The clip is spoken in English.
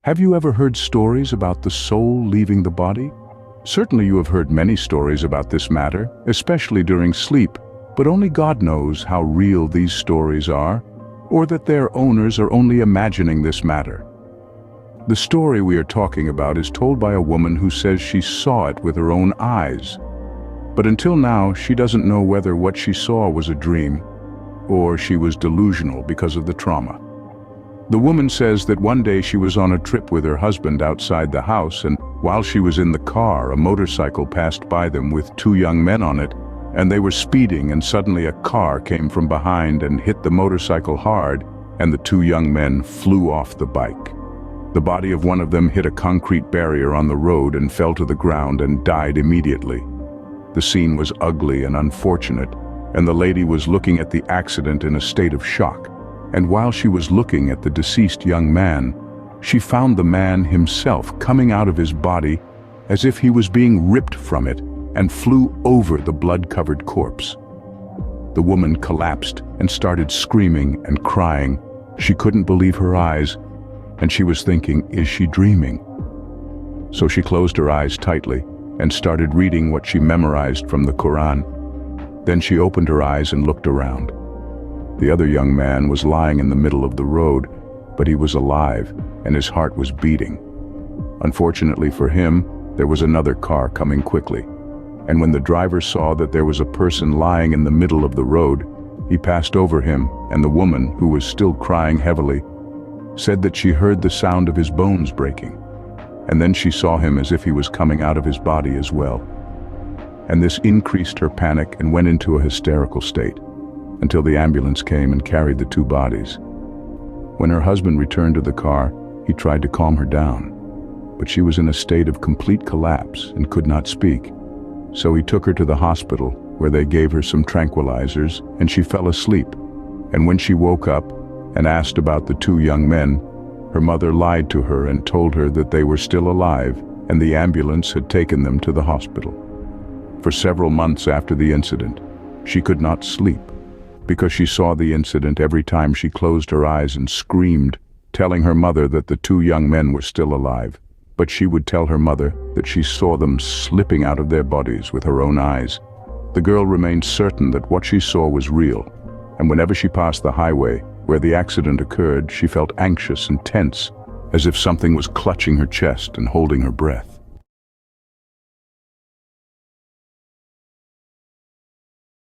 Have you ever heard stories about the soul leaving the body? Certainly you have heard many stories about this matter, especially during sleep, but only God knows how real these stories are, or that their owners are only imagining this matter. The story we are talking about is told by a woman who says she saw it with her own eyes. But until now, she doesn't know whether what she saw was a dream, or she was delusional because of the trauma. The woman says that one day she was on a trip with her husband outside the house, and while she was in the car, a motorcycle passed by them with two young men on it, and they were speeding, and suddenly a car came from behind and hit the motorcycle hard, and the two young men flew off the bike. The body of one of them hit a concrete barrier on the road and fell to the ground and died immediately. The scene was ugly and unfortunate, and the lady was looking at the accident in a state of shock. And while she was looking at the deceased young man, she found the man himself coming out of his body as if he was being ripped from it and flew over the blood-covered corpse. The woman collapsed and started screaming and crying. She couldn't believe her eyes, and she was thinking, is she dreaming? So she closed her eyes tightly and started reading what she memorized from the Quran. Then she opened her eyes and looked around. The other young man was lying in the middle of the road, but he was alive and his heart was beating. Unfortunately for him, there was another car coming quickly, and when the driver saw that there was a person lying in the middle of the road, he passed over him, and the woman, who was still crying heavily, said that she heard the sound of his bones breaking, and then she saw him as if he was coming out of his body as well. And this increased her panic and went into a hysterical state, until the ambulance came and carried the two bodies. When her husband returned to the car, he tried to calm her down, but she was in a state of complete collapse and could not speak. So he took her to the hospital, where they gave her some tranquilizers, and she fell asleep. And when she woke up and asked about the two young men, her mother lied to her and told her that they were still alive and the ambulance had taken them to the hospital. For several months after the incident, she could not sleep, because she saw the incident every time she closed her eyes and screamed, telling her mother that the two young men were still alive. But she would tell her mother that she saw them slipping out of their bodies with her own eyes. The girl remained certain that what she saw was real, and whenever she passed the highway where the accident occurred, she felt anxious and tense, as if something was clutching her chest and holding her breath.